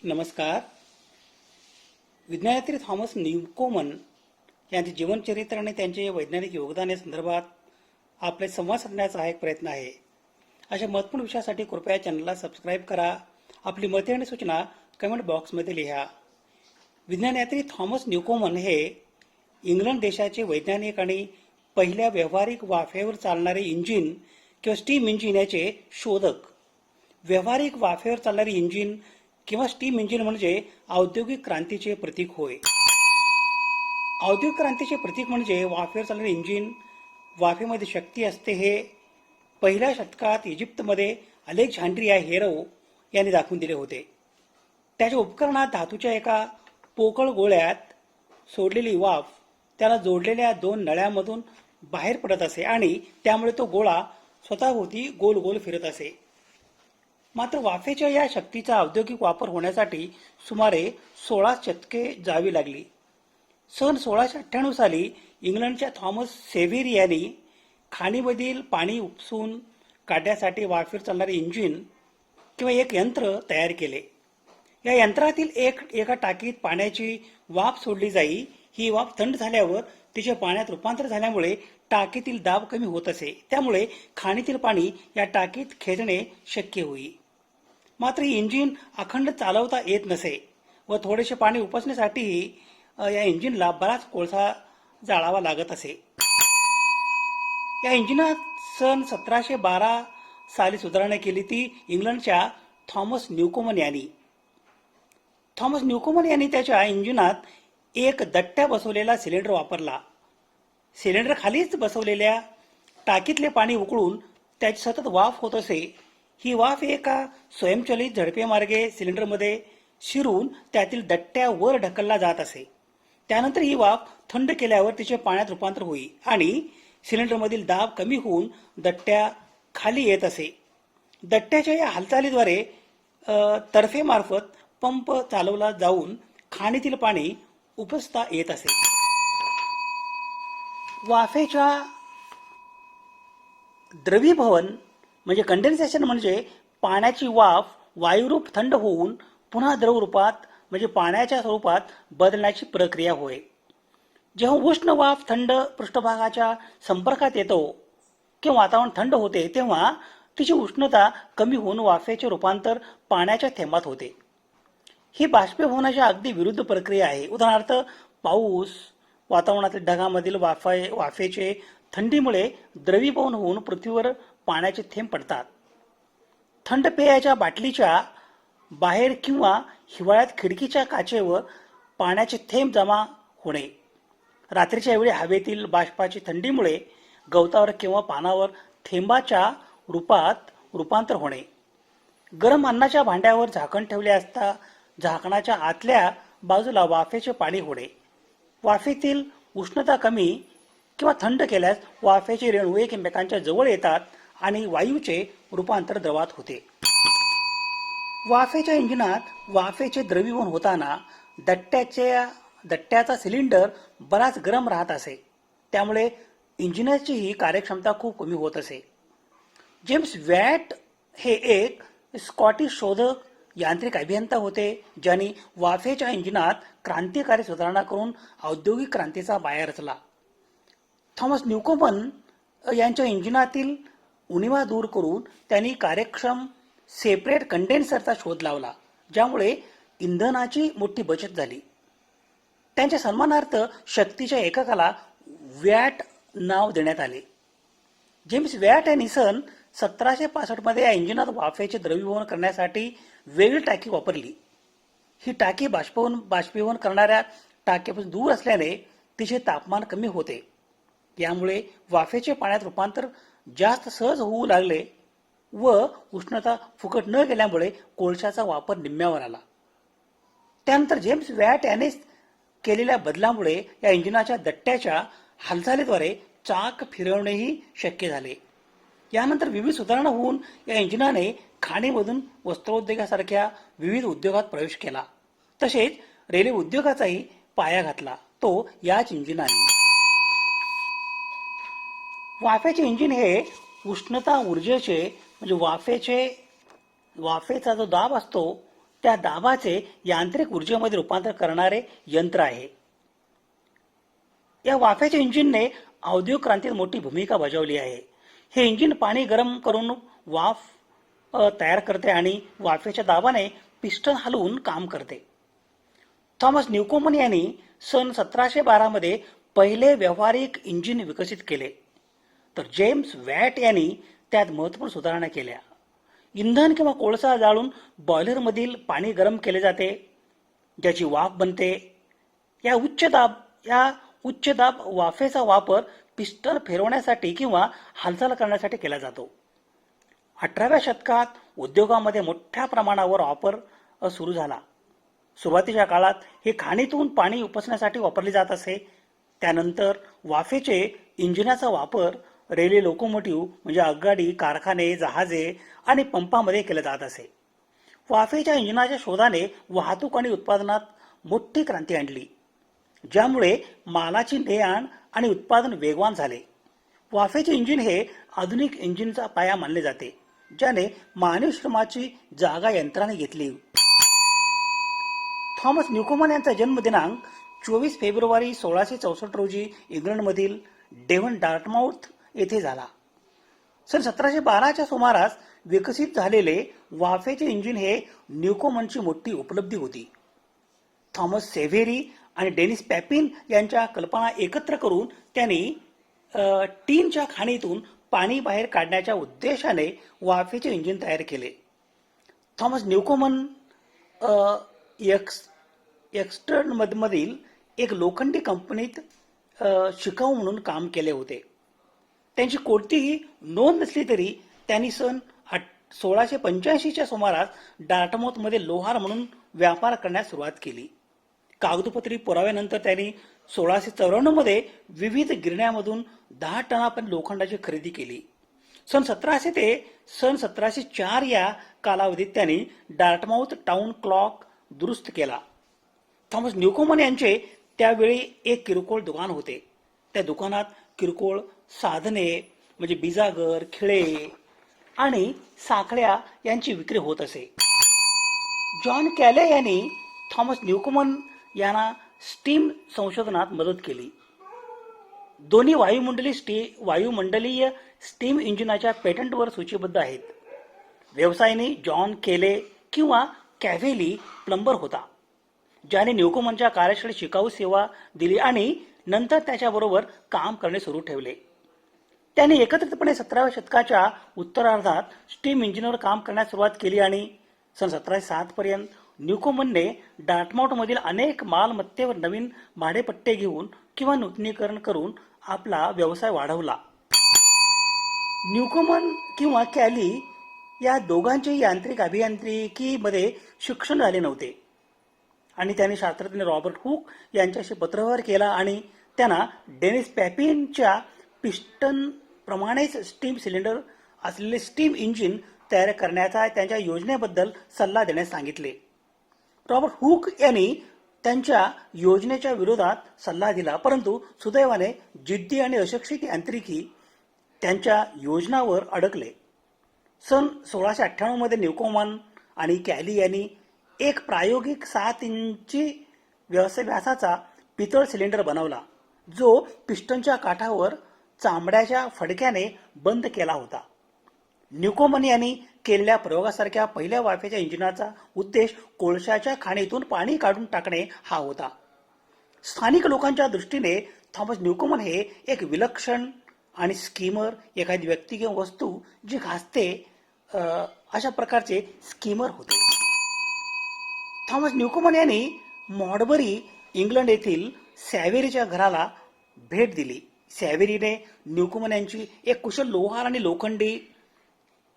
नमस्कार. विज्ञानयात्री थॉमस न्यूकोमन यांचे जीवनचरित्र आणि त्यांचे वैज्ञानिक योगदान या संदर्भात आपले संवाद साधण्याचा हा एक प्रयत्न आहे. अशा महत्त्वपूर्ण विषयासाठी कृपया चॅनलला सबस्क्राईब करा. आपली मते आणि सूचना कमेंट बॉक्समध्ये लिहा. विज्ञानयात्री थॉमस न्यूकोमन हे इंग्लंड देशाचे वैज्ञानिक आणि पहिल्या व्यावहारिक वाफेवर चालणारे इंजिन किंवा स्टीम इंजिन याचे शोधक. व्यावहारिक वाफेवर चालणारे इंजिन किंवा स्टीम इंजिन म्हणजे औद्योगिक क्रांतीचे प्रतीक होय. औद्योगिक क्रांतीचे प्रतीक म्हणजे वाफेवर चालणारे इंजिन. वाफेमध्ये शक्ती असते हे पहिल्या शतकात इजिप्तमध्ये अलेक्झांड्रिया हेरो यांनी दाखवून दिले होते. त्याच्या उपकरणात धातूच्या एका पोकळ गोळ्यात सोडलेली वाफ त्याला जोडलेल्या दोन नळ्यामधून बाहेर पडत असे आणि त्यामुळे तो गोळा स्वतःभोवती गोल गोल फिरत असे. मात्र वाफेच्या या शक्तीचा औद्योगिक वापर होण्यासाठी सुमारे 16 शतके जावी लागली. सन 1698 साली इंग्लंडच्या थॉमस सेव्हिर यांनी खाणीमधील पाणी उपसून काढण्यासाठी वाफेवर चालणारे इंजिन किंवा एक यंत्र तयार केले. या यंत्रातील एका टाकीत पाण्याची वाफ सोडली जाई. ही वाफ थंड झाल्यावर तिचे पाण्यात रूपांतर झाल्यामुळे टाकीतील दाब कमी होत असे. त्यामुळे खाणीतील पाणी या टाकीत खेचणे शक्य होई. मात्र ही इंजिन अखंड चालवता येत नसे व थोडेसे पाणी उपसण्यासाठीही या इंजिनला बराच कोळसा जाळावा लागत असे. या इंजिनात सन 1712 साली सुधारणा केली ती इंग्लंडच्या थॉमस न्यूकोमन यांनी. थॉमस न्यूकोमन यांनी त्याच्या इंजिनात एक दट्ट्या बसवलेला सिलेंडर वापरला. सिलेंडर खालीच बसवलेल्या टाकीतले पाणी उकळून त्याची सतत वाफ होत असे. ही वाफ एका स्वयंचलित झडपेमार्गे सिलेंडरमध्ये शिरून त्यातील दट्ट्या वर ढकलला जात असे. त्यानंतर ही वाफ थंड केल्यावर तिचे पाण्यात रूपांतर होई आणि सिलेंडरमधील दाब कमी होऊन दट्ट्या खाली येत असे. दट्ट्याच्या या हालचालीद्वारे तर्फेमार्फत पंप चालवला जाऊन खाणीतील पाणी उपसता येत असे. वाफेच्या द्रवीभवन म्हणजे कंडेन्सेशन म्हणजे पाण्याची वाफ वायुरूप थंड होऊन पुन्हा द्रव रूपात म्हणजे पाण्याच्या स्वरूपात बदलण्याची प्रक्रिया होय. जेव्हा उष्ण वाफ थंड पृष्ठभागाच्या संपर्कात येतो किंवा वातावरण थंड होते तेव्हा तिची उष्णता कमी होऊन वाफेचे रूपांतर पाण्याच्या थेंबात होते. ही बाष्पीभवनाच्या अगदी विरुद्ध प्रक्रिया आहे. उदाहरणार्थ पाऊस वातावरणातील ढगामधील वाफेचे थंडीमुळे द्रवीभवन होऊन पृथ्वीवर पाण्याचे थेंब पडतात. थंड पेयाच्या बाटलीच्या बाहेर किंवा हिवाळ्यात खिडकीच्या काचेवर पाण्याचे थेंब जमा होणे. रात्रीच्या वेळी हवेतील बाष्पाची थंडीमुळे गवतावर किंवा पानावर थेंबाच्या रूपात रूपांतर होणे. गरम अन्नाच्या भांड्यावर झाकण ठेवले असता झाकणाच्या आतल्या बाजूला वाफेचे पाणी होणे. वाफेतील उष्णता कमी किंवा थंड केल्यास वाफेचे रेणू एकमेकांच्या जवळ येतात आणि वायूचे रूपांतर द्रवात होते. वाफेच्या इंजिनात वाफेचे द्रवीभवन होताना दट्ट्याचा सिलेंडर बराच गरम राहत असे. त्यामुळे इंजिनाची ही कार्यक्षमता खूप कमी होत असे. जेम्स वॅट हे एक स्कॉटिश शोधक यांत्रिक अभियंता होते ज्यांनी वाफेच्या इंजिनात क्रांतिकारी सुधारणा करून औद्योगिक क्रांतीचा पाया रचला. थॉमस न्यूकोमन यांच्या इंजिनातील उणिवा दूर करून त्यांनी कार्यक्षम सेपरेट कंडेन्सरचा शोध लावला ज्यामुळे इंधनाची मोठी बचत झाली. त्यांच्या सन्मानार्थ शक्तीच्या एककाला वॅट नाव देण्यात आले. जेम्स वॅट यांनी सन 1765 मध्ये या इंजिनात वाफेचे द्रवीभवन करण्यासाठी वेगळी टाकी वापरली. ही टाकी बाष्पीभवन करणाऱ्या टाकीपासून दूर असल्याने तिचे तापमान कमी होते. यामुळे वाफेचे पाण्यात रूपांतर जास्त सहज होऊ लागले व उष्णता फुकट न गेल्यामुळे कोळशाचा वापर निम्म्यावर आला. त्यानंतर जेम्स वॅट याने केलेल्या बदलामुळे या इंजिनाच्या दट्ट्याच्या हालचालीद्वारे चाक फिरवणेही शक्य झाले. यानंतर विविध सुधारणा होऊन या इंजिनाने खाणीमधून वस्त्रोद्योगासारख्या विविध उद्योगात प्रवेश केला. तसेच रेल्वे उद्योगाचाही पाया घातला तो याच इंजिनाने. वाफेचे इंजिन हे उष्णता ऊर्जेचे म्हणजे वाफेचा जो दाब असतो त्या दाबाचे यांत्रिक ऊर्जेमध्ये रूपांतर करणारे यंत्र आहे. या वाफेच्या इंजिनने औद्योगिक क्रांतीत मोठी भूमिका बजावली आहे. हे इंजिन पाणी गरम करून वाफ तयार करते आणि वाफेच्या दाबाने पिस्टन हलवून काम करते. थॉमस न्यूकोमन यांनी सन 1712 मध्ये पहिले व्यावहारिक इंजिन विकसित केले, तर जेम्स वॅट यांनी त्यात महत्त्वपूर्ण सुधारणा केल्या. इंधन किंवा कोळसा जाळून बॉयलरमधील पाणी गरम केले जाते, ज्याची वाफ बनते. या उच्च दाब वाफेचा वापर पिस्टन फिरवण्यासाठी किंवा हालचाल करण्यासाठी केला जातो. 18व्या शतकात उद्योगामध्ये मोठ्या प्रमाणावर वापर सुरू झाला. सुरुवातीच्या काळात हे खाणीतून पाणी उपसण्यासाठी वापरले जात असे. त्यानंतर वाफेचे इंजिनाचा वापर रेल्वे, लोकोमोटिव्ह म्हणजे आगगाडी, कारखाने, जहाजे आणि पंपामध्ये केला जात असे. वाफेच्या इंजिनाच्या शोधाने वाहतूक आणि उत्पादनात मोठी क्रांती आणली, ज्यामुळे मालाची ने-आण आणि उत्पादन वेगवान झाले. वाफेचे इंजिन हे आधुनिक इंजिनचा पाया मानले जाते, ज्याने मानवी श्रमाची जागा यंत्राने घेतली. थॉमस न्यूकोमन यांचा जन्मदिनांक 24 फेब्रुवारी 1664 रोजी इंग्लंडमधील डेव्हन डार्टमाउथ येथे झाला. सन 1712च्या सुमारास विकसित झालेले वाफेचे इंजिन हे न्यूकोमनची मोठी उपलब्धी होती. थॉमस सेव्हेरी आणि डेनिस पॅपिन यांच्या कल्पना एकत्र करून त्यांनी टीनच्या खाणीतून पाणी बाहेर काढण्याच्या उद्देशाने वाफेचे इंजिन तयार केले. थॉमस न्यूकोमन एक्स्टर्नमधील एक लोखंडी कंपनीत शिकाऊ म्हणून काम केले होते. त्यांची कोणतीही नोंद नसली तरी त्यांनी सन 1685च्या सुमारास डार्टमाउथमध्ये लोहार म्हणून व्यापार करण्यास सुरुवात केली. कागदोपत्री पुराव्यानंतर त्यांनी 1694 मध्ये विविध गिरण्यांमधून 10 टनापर्यंत लोखंडाची खरेदी केली. सन 1700 ते सन 1704 या कालावधीत त्यांनी डार्टमाउथ टाउन क्लॉक दुरुस्त केला. थॉमस न्यूकोमन यांचे त्यावेळी एक किरकोळ दुकान होते. त्या दुकानात किरकोळ साधने म्हणजे बिजागर, खिळे आणि साखळ्या यांची विक्री होत असे. जॉन कॅले यांनी थॉमस न्यूकोमन यांना स्टीम संशोधनात मदत केली. दोन्ही वायुमंडलीय स्टीम इंजिनाच्या पेटंटवर सूचीबद्ध आहेत. व्यवसायाने जॉन केले किंवा कॅव्हेली प्लंबर होता, ज्याने न्यूकोमनच्या कार्यशाळेत शिकाऊ सेवा दिली आणि नंतर त्याच्याबरोबर काम करणे सुरू ठेवले. त्यांनी एकत्रितपणे 17व्या शतकाच्या उत्तरार्धात स्टीम इंजिनवर काम करण्यास सुरुवात केली आणि सन 1707 पर्यंत न्यूकोमनने डार्टमाउथमधील अनेक मालमत्तेवर नवीन भाडेपट्टे घेऊन किंवा नूतनीकरण करून आपला व्यवसाय वाढवला. न्यूकोमन किंवा कॅली या दोघांचे यांत्रिक अभियांत्रिकीमध्ये शिक्षण झाले नव्हते आणि त्यांनी शास्त्रज्ञ रॉबर्ट हुक यांच्याशी पत्रव्यवहार केला आणि त्यांना डेनिस पॅपिनच्या पिस्टन प्रमाणेच स्टीम सिलेंडर असलेले स्टीम इंजिन तयार करण्याचा त्यांच्या योजनेबद्दल सल्ला देण्यास सांगितले. रॉबर्ट हुक यांनी त्यांच्या योजनेच्या विरोधात सल्ला दिला, परंतु सुदैवाने जिद्दी आणि अशिक्षित यांत्रिकी त्यांच्या योजनावर अडकले. सन 1698 मध्ये न्यूकोमन आणि कॅली यांनी एक प्रायोगिक 7 इंची व्यासाचा पितळ सिलेंडर बनवला, जो पिस्टनच्या काठावर चामड्याच्या फडक्याने बंद केला होता. न्यूकोमन यांनी केलेल्या प्रयोगासारख्या पहिल्या वाफेच्या इंजिनाचा उद्देश कोळशाच्या खाणीतून पाणी काढून टाकणे हा होता. स्थानिक लोकांच्या दृष्टीने थॉमस न्यूकोमन हे एक विलक्षण आणि स्कीमर, एखादी व्यक्ती किंवा वस्तू जी घासते अशा प्रकारचे स्कीमर होते. थॉमस न्यूकोमन यांनी मॉडबरी, इंग्लंड येथील सॅव्हेरीच्या घराला भेट दिली. सॅव्हेरीने न्यूकोमन यांची एक कुशल लोहार आणि लोखंडी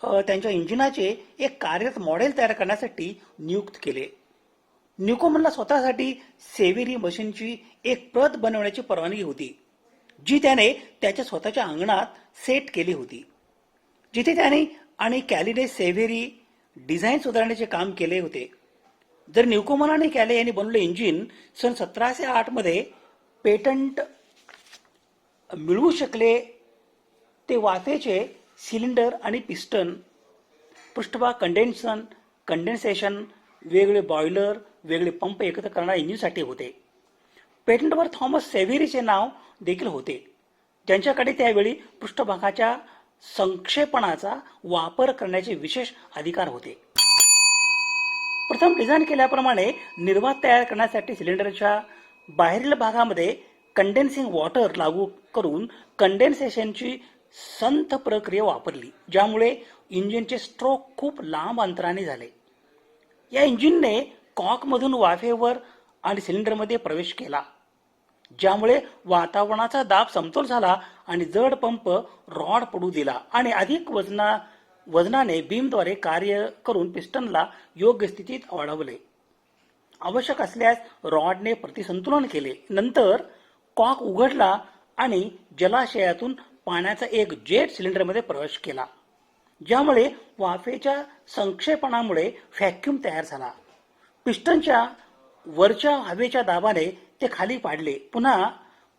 त्यांच्या इंजिनाचे एक कार्यरत मॉडेल तयार करण्यासाठी नियुक्त केले. न्यूकोमनला स्वतःसाठी सॅव्हेरी मशीनची एक प्रत बनवण्याची परवानगी होती, जी त्याने त्याच्या स्वतःच्या अंगणात सेट केली होती. जिथे त्याने आणि कॅलीने सॅव्हेरी डिझाईन सुधारण्याचे काम केले होते. जर न्यूकोमन आणि कॅले यांनी बनवले इंजिन सन 1708 मध्ये पेटंट मिळवू शकले, ते वाफेचे सिलेंडर आणि पिस्टन, पृष्ठभाग कंडेन्सेशन, वेगळे बॉयलर, वेगळे पंप एकत्र करणाऱ्या इंजिनसाठी होते. पेटंटवर थॉमस सेव्हेरीचे नाव देखील होते, ज्यांच्याकडे त्यावेळी पृष्ठभागाच्या संक्षेपणाचा वापर करण्याचे विशेष अधिकार होते. प्रथम डिझाईन केल्याप्रमाणे निर्वात तयार करण्यासाठी सिलेंडरच्या बाहेरील भागामध्ये कंडेन्सिंग वॉटर लागू करून कंडेन्सेशनची संथ प्रक्रिया वापरली, ज्यामुळे इंजिनचे स्ट्रोक खूप लांब अंतराने झाले. या इंजिनने कॉकमधून वाफेवर आणि सिलेंडरमध्ये प्रवेश केला, ज्यामुळे वातावरणाचा दाब समतोल झाला आणि जड पंप रॉड पडू दिला आणि अधिक वजनाने बीमद्वारे कार्य करून पिस्टनला योग्य स्थितीत वाढवले. आवश्यक असल्यास रॉडने प्रतिसंतुलन केले. नंतर कॉक उघडला आणि जलाशयातून पाण्याचा एक जेट सिलेंडरमध्ये प्रवेश केला, ज्यामुळे वाफेच्या संक्षेपणामुळे व्हॅक्यूम तयार झाला. पिस्टनच्या वरच्या हवेच्या दाबाने ते खाली पाडले. पुन्हा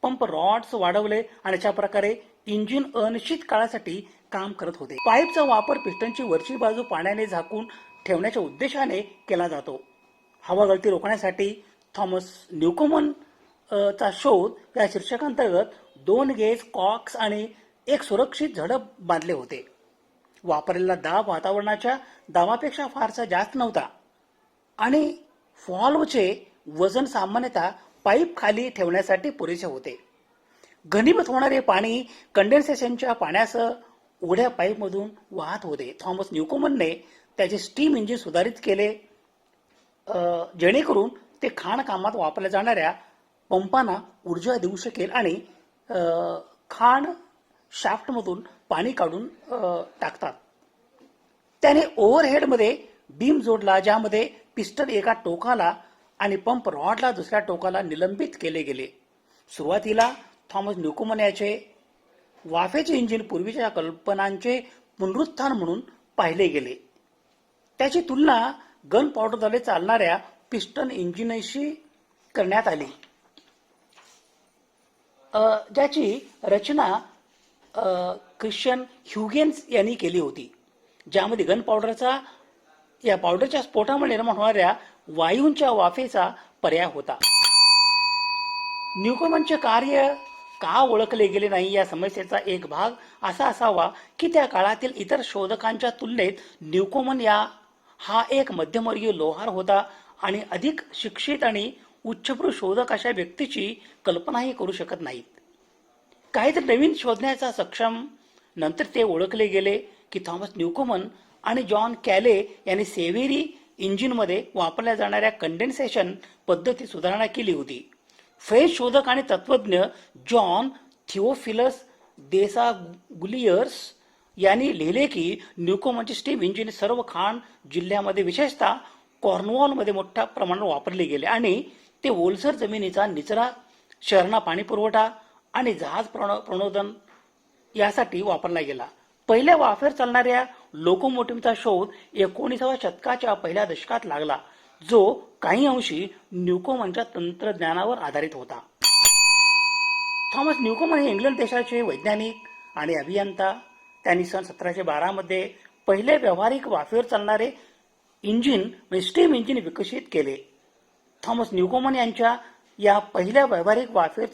पंप रॉड्स वाढवले आणि अशा प्रकारे इंजिन अनिश्चित काळासाठी काम करत होते. पाईपचा वापर पिस्टनची वरची बाजू पाण्याने झाकून ठेवण्याच्या उद्देशाने केला जातो. हवा गळती रोखण्यासाठी थॉमस न्यूकोमन चा शोध या शीर्षकांतर्गत 2 गेज कॉक्स आणि एक सुरक्षित झडप बांधले होते. वापरलेला दाब वातावरणाच्या दाबापेक्षा फारसा जास्त नव्हता आणि व्हॉल्व्हचे वजन सामान्यतः पाईप खाली ठेवण्यासाठी पुरेसे होते. घनीभूत होणारे पाणी कंडेन्सेशनच्या पाण्यासह उघड्या पाईपमधून वाहत होते. थॉमस न्यूकोमनने त्याचे स्टीम इंजिन सुधारित केले, जेणेकरून ते खाणकामात वापरल्या जाणाऱ्या पंपांना ऊर्जा देऊ शकेल आणि खाण शाफ्टमधून पाणी काढून टाकतात. त्याने ओव्हरहेडमध्ये बीम जोडला, ज्यामध्ये पिस्टन एका टोकाला आणि पंप रॉडला दुसऱ्या टोकाला निलंबित केले गेले. सुरुवातीला थॉमस न्यूकोमन याचे वाफेचे इंजिन पूर्वीच्या कल्पनांचे पुनरुत्थान म्हणून पाहिले गेले. त्याची तुलना गन पावडरद्वारे चालणाऱ्या पिस्टन इंजिनशी करण्यात आली, ज्याची रचना ख्रिश्चियन ह्युगेन्स यांनी केली होती, ज्यामध्ये गन पावडरचा या पावडरच्या स्फोटामुळे निर्माण होणाऱ्या वायूंच्या वाफेचा पर्याय होता. न्यूकोमनचे कार्य का ओळखले गेले नाही या समस्येचा एक भाग असा असावा की त्या काळातील इतर शोधकांच्या तुलनेत न्यूकोमन हा एक मध्यमवर्गीय लोहार होता आणि अधिक शिक्षित आणि उच्चभ्रू शोधक अशा व्यक्तीची कल्पनाही करू शकत नाहीत. काहीतरी नवीन शोधण्याचा सक्षम. नंतर ते ओळखले गेले की थॉमस न्यूकोमन आणि जॉन कॅले यांनी सेव्हेरी इंजिनमध्ये वापरल्या जाणाऱ्या कंडेन्सेशन पद्धतीत सुधारणा केली होती. फ्रेंच शोधक आणि तत्वज्ञ जॉन थिओफिलस देसागुलियर्स यांनी लिहिले की न्यूकोमनचे स्टीम इंजिन सर्व खाण जिल्ह्यामध्ये, विशेषतः कॉर्नवॉलमध्ये मोठ्या प्रमाणात वापरले गेले आणि ते ओलसर जमिनीचा निचरा, शहरांना पाणी पुरवठा आणि जहाज प्रणोदन यासाठी वापरला गेला. पहिल्या वाफेवर चालणाऱ्या लोकोमोटिव्हचा शोध 19व्या शतकाच्या पहिल्या दशकात लागला, जो काही अंशी न्यूकोमनच्या तंत्रज्ञानावर आधारित होता. थॉमस न्यूकोमन हे इंग्लंड देशाचे वैज्ञानिक आणि अभियंता. त्यांनी सन 1712 मध्ये पहिले व्यावहारिक वाफेवर चालणारे इंजिन म्हणजे स्टीम इंजिन विकसित केले. थॉमस न्यूकोमन यांच्या या पहिल्या व्यावहारिक वाफेवर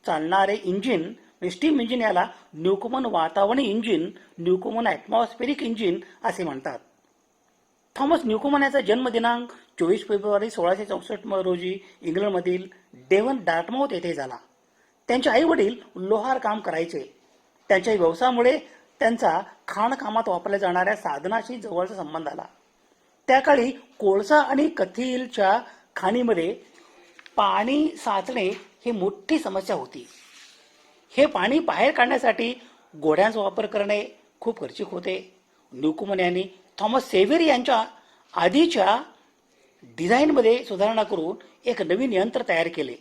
चालणारे इंजिन म्हणजे स्टीम इंजिन याला न्यूकोमन वातावरणी इंजिन, न्यूकोमन ॲटमॉस्फेरिक इंजिन असे म्हणतात. थॉमस न्यूकोमन याचा जन्मदिनांक 24 फेब्रुवारी 1664 रोजी इंग्लंडमधील डेव्हन डार्टमाउथ येथे झाला. त्यांचे आई वडील लोहार काम करायचे. त्यांच्या व्यवसायामुळे त्यांचा खाणकामात वापरल्या जाणाऱ्या साधनाशी जवळचा संबंध आला. त्या काळी कोळसा आणि कथीलच्या खाणीमध्ये पाणी साचणे ही मोठी समस्या होती. हे पाणी बाहेर काढण्यासाठी घोड्यांचा वापर करणे खूप खर्चिक होते. न्यूकोमन यांनी थॉमस सेव्हेरी यांच्या आधीच्या डिझाईनमध्ये सुधारणा करून एक नवीन यंत्र तयार केले.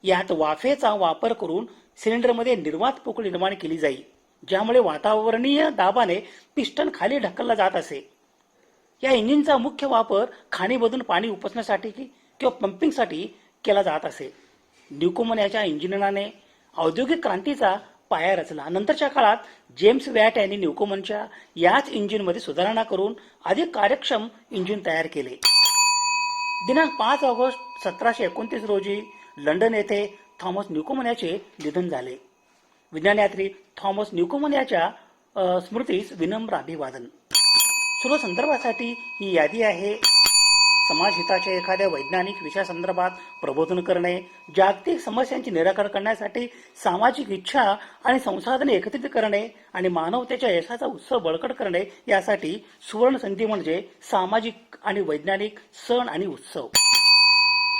यात वाफेचा वापर करून सिलेंडरमध्ये निर्वात पोकळी निर्माण केली जाई, ज्यामुळे वातावरणीय दाबाने पिस्टन खाली ढकलला जात असे. या इंजिनचा मुख्य वापर खाणीमधून पाणी उपसण्यासाठी किंवा पंपिंगसाठी केला जात असे. न्यूकोमन याच्या इंजिनाने औद्योगिक क्रांतीचा पाया रचला. नंतरच्या काळात जेम्स वॅट यांनी न्यूकोमनच्या याच इंजिनमध्ये सुधारणा करून अधिक कार्यक्षम इंजिन तयार केले. दिनांक 5 ऑगस्ट 1729 रोजी लंडन येथे थॉमस न्यूकोमन याचे निधन झाले. विज्ञानयात्री थॉमस न्यूकोमन याच्या स्मृतीस विनम्र अभिवादन. सर्व संदर्भासाठी ही यादी आहे. समाजहिताच्या एखाद्या वैज्ञानिक विषयासंदर्भात प्रबोधन करणे, जागतिक समस्यांचे निराकरण करण्यासाठी सामाजिक इच्छा आणि संसाधने एकत्रित करणे आणि मानवतेच्या यशाचा उत्सव बळकट करणे यासाठी सुवर्ण संधी म्हणजे सामाजिक आणि वैज्ञानिक सण आणि उत्सव.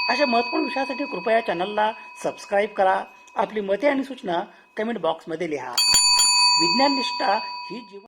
अशा महत्त्वपूर्ण विषयासाठी कृपया चॅनलला सबस्क्राईब करा. आपली मते आणि सूचना कमेंट बॉक्समध्ये लिहा. विज्ञान निष्ठा ही जीवन